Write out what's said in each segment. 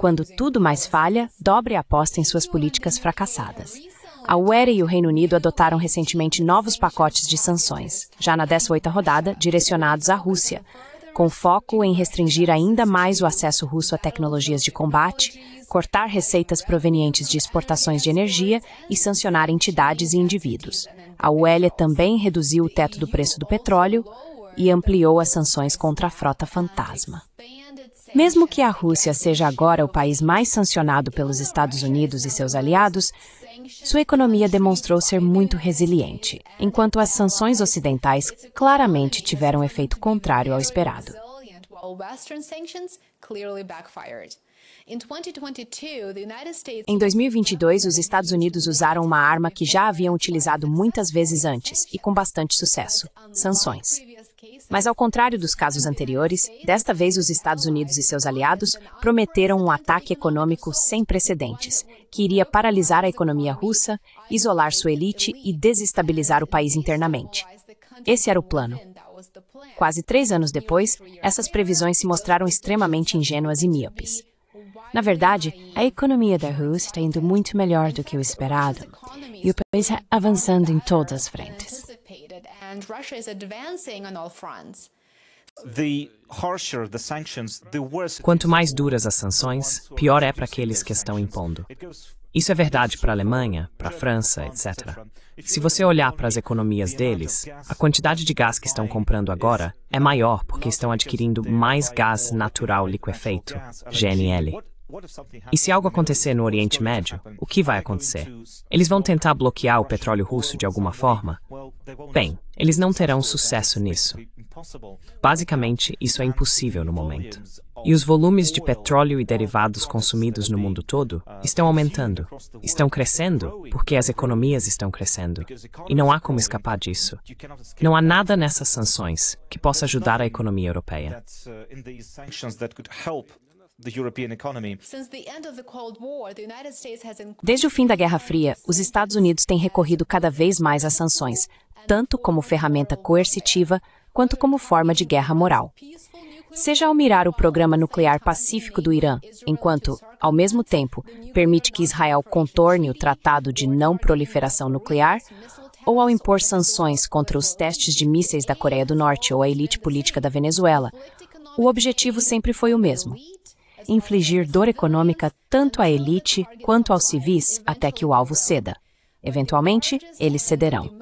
Quando tudo mais falha, dobre a aposta em suas políticas fracassadas. A UE e o Reino Unido adotaram recentemente novos pacotes de sanções, já na 18ª rodada, direcionados à Rússia, com foco em restringir ainda mais o acesso russo a tecnologias de combate, cortar receitas provenientes de exportações de energia e sancionar entidades e indivíduos. A UE também reduziu o teto do preço do petróleo e ampliou as sanções contra a frota fantasma. Mesmo que a Rússia seja agora o país mais sancionado pelos Estados Unidos e seus aliados, sua economia demonstrou ser muito resiliente, enquanto as sanções ocidentais claramente tiveram efeito contrário ao esperado. Em 2022, os Estados Unidos usaram uma arma que já haviam utilizado muitas vezes antes, e com bastante sucesso: sanções. Mas, ao contrário dos casos anteriores, desta vez os Estados Unidos e seus aliados prometeram um ataque econômico sem precedentes, que iria paralisar a economia russa, isolar sua elite e desestabilizar o país internamente. Esse era o plano. Quase 3 anos depois, essas previsões se mostraram extremamente ingênuas e míopes. Na verdade, a economia da Rússia está indo muito melhor do que o esperado, e o país está avançando em todas as frentes. Quanto mais duras as sanções, pior é para aqueles que estão impondo. Isso é verdade para a Alemanha, para a França, etc. Se você olhar para as economias deles, a quantidade de gás que estão comprando agora é maior porque estão adquirindo mais gás natural liquefeito, GNL. E se algo acontecer no Oriente Médio, o que vai acontecer? Eles vão tentar bloquear o petróleo russo de alguma forma? Bem, eles não terão sucesso nisso. Basicamente, isso é impossível no momento. E os volumes de petróleo e derivados consumidos no mundo todo estão aumentando. Estão crescendo porque as economias estão crescendo. E não há como escapar disso. Não há nada nessas sanções que possa ajudar a economia europeia. Desde o fim da Guerra Fria, os Estados Unidos têm recorrido cada vez mais às sanções, tanto como ferramenta coercitiva, quanto como forma de guerra moral. Seja ao mirar o programa nuclear pacífico do Irã, enquanto, ao mesmo tempo, permite que Israel contorne o Tratado de Não Proliferação Nuclear, ou ao impor sanções contra os testes de mísseis da Coreia do Norte ou a elite política da Venezuela, o objetivo sempre foi o mesmo: infligir dor econômica tanto à elite quanto aos civis até que o alvo ceda. Eventualmente, eles cederão.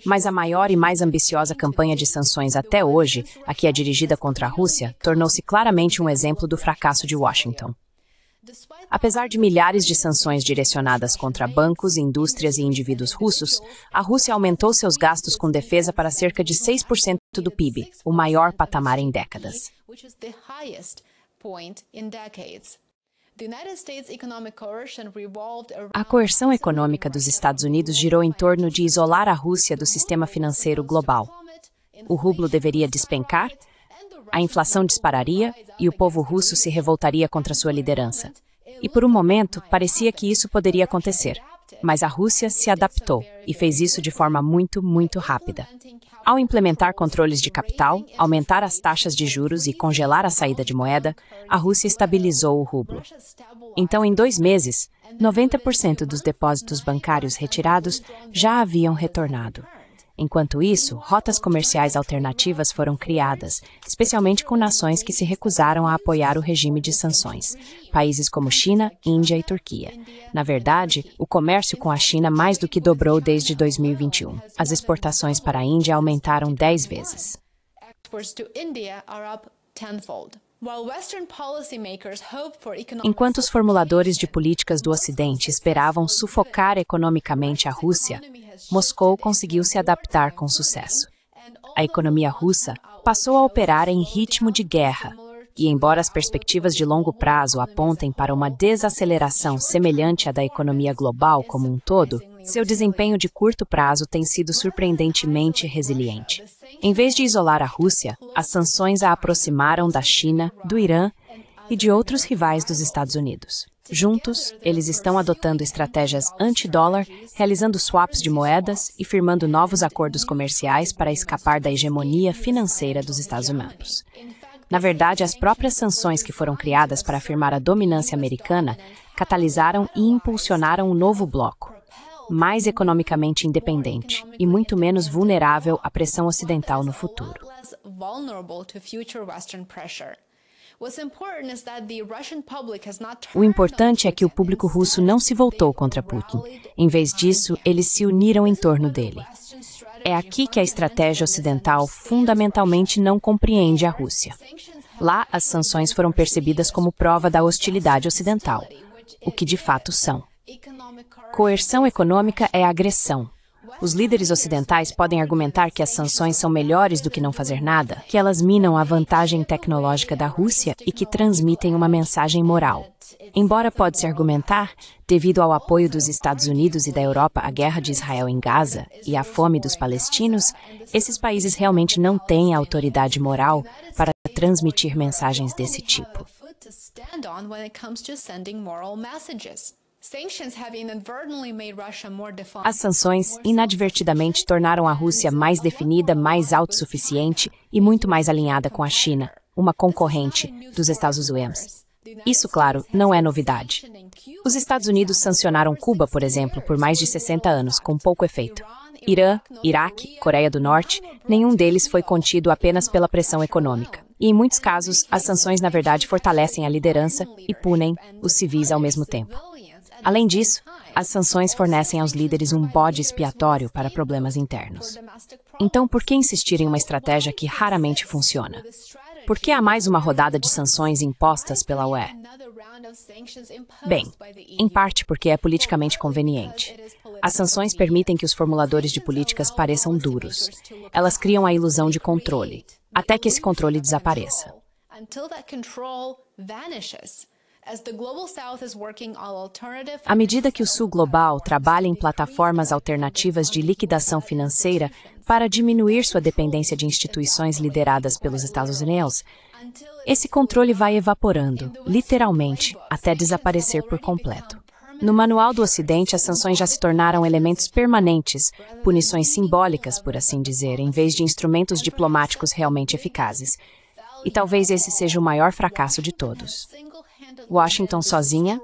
Mas a maior e mais ambiciosa campanha de sanções até hoje, a que é dirigida contra a Rússia, tornou-se claramente um exemplo do fracasso de Washington. Apesar de milhares de sanções direcionadas contra bancos, indústrias e indivíduos russos, a Rússia aumentou seus gastos com defesa para cerca de 6% do PIB, o maior patamar em décadas. A coerção econômica dos Estados Unidos girou em torno de isolar a Rússia do sistema financeiro global. O rublo deveria despencar, a inflação dispararia e o povo russo se revoltaria contra sua liderança. E por um momento, parecia que isso poderia acontecer. Mas a Rússia se adaptou e fez isso de forma muito, muito rápida. Ao implementar controles de capital, aumentar as taxas de juros e congelar a saída de moeda, a Rússia estabilizou o rublo. Então, em 2 meses, 90% dos depósitos bancários retirados já haviam retornado. Enquanto isso, rotas comerciais alternativas foram criadas, especialmente com nações que se recusaram a apoiar o regime de sanções, países como China, Índia e Turquia. Na verdade, o comércio com a China mais do que dobrou desde 2021. As exportações para a Índia aumentaram 10 vezes. Enquanto os formuladores de políticas do Ocidente esperavam sufocar economicamente a Rússia, Moscou conseguiu se adaptar com sucesso. A economia russa passou a operar em ritmo de guerra, e embora as perspectivas de longo prazo apontem para uma desaceleração semelhante à da economia global como um todo, seu desempenho de curto prazo tem sido surpreendentemente resiliente. Em vez de isolar a Rússia, as sanções a aproximaram da China, do Irã e de outros rivais dos Estados Unidos. Juntos, eles estão adotando estratégias anti-dólar, realizando swaps de moedas e firmando novos acordos comerciais para escapar da hegemonia financeira dos Estados Unidos. Na verdade, as próprias sanções que foram criadas para afirmar a dominância americana catalisaram e impulsionaram um novo bloco, mais economicamente independente e muito menos vulnerável à pressão ocidental no futuro. O importante é que o público russo não se voltou contra Putin. Em vez disso, eles se uniram em torno dele. É aqui que a estratégia ocidental fundamentalmente não compreende a Rússia. Lá, as sanções foram percebidas como prova da hostilidade ocidental, o que de fato são. Coerção econômica é agressão. Os líderes ocidentais podem argumentar que as sanções são melhores do que não fazer nada, que elas minam a vantagem tecnológica da Rússia e que transmitem uma mensagem moral. Embora pode-se argumentar, devido ao apoio dos Estados Unidos e da Europa à guerra de Israel em Gaza e à fome dos palestinos, esses países realmente não têm a autoridade moral para transmitir mensagens desse tipo. As sanções inadvertidamente tornaram a Rússia mais definida, mais autossuficiente e muito mais alinhada com a China, uma concorrente dos Estados Unidos. Isso, claro, não é novidade. Os Estados Unidos sancionaram Cuba, por exemplo, por mais de 60 anos, com pouco efeito. Irã, Iraque, Coreia do Norte, nenhum deles foi contido apenas pela pressão econômica. E, em muitos casos, as sanções, na verdade, fortalecem a liderança e punem os civis ao mesmo tempo. Além disso, as sanções fornecem aos líderes um bode expiatório para problemas internos. Então, por que insistir em uma estratégia que raramente funciona? Por que há mais uma rodada de sanções impostas pela UE? Bem, em parte porque é politicamente conveniente. As sanções permitem que os formuladores de políticas pareçam duros. Elas criam a ilusão de controle, até que esse controle desapareça. À medida que o Sul Global trabalha em plataformas alternativas de liquidação financeira para diminuir sua dependência de instituições lideradas pelos Estados Unidos, esse controle vai evaporando, literalmente, até desaparecer por completo. No Manual do Ocidente, as sanções já se tornaram elementos permanentes, punições simbólicas, por assim dizer, em vez de instrumentos diplomáticos realmente eficazes. E talvez esse seja o maior fracasso de todos. Washington, sozinha,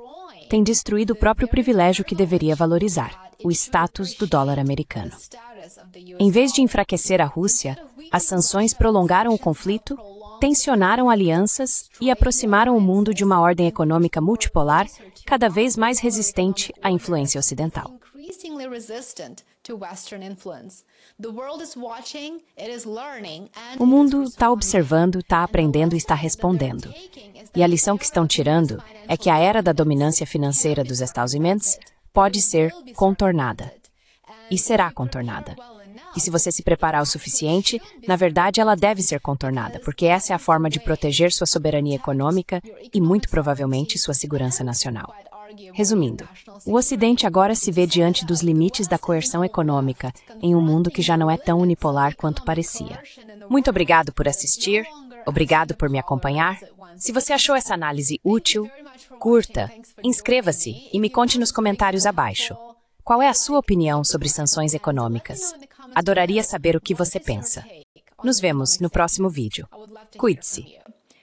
tem destruído o próprio privilégio que deveria valorizar, o status do dólar americano. Em vez de enfraquecer a Rússia, as sanções prolongaram o conflito, tensionaram alianças e aproximaram o mundo de uma ordem econômica multipolar cada vez mais resistente à influência ocidental. O mundo está observando, está aprendendo e está respondendo. E a lição que estão tirando é que a era da dominância financeira dos Estados Unidos pode ser contornada. E será contornada. E se você se preparar o suficiente, na verdade ela deve ser contornada, porque essa é a forma de proteger sua soberania econômica e, muito provavelmente, sua segurança nacional. Resumindo, o Ocidente agora se vê diante dos limites da coerção econômica em um mundo que já não é tão unipolar quanto parecia. Muito obrigado por assistir, obrigado por me acompanhar. Se você achou essa análise útil, curta, inscreva-se e me conte nos comentários abaixo. Qual é a sua opinião sobre sanções econômicas? Adoraria saber o que você pensa. Nos vemos no próximo vídeo. Cuide-se.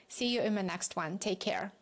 See you in my next one. Take care.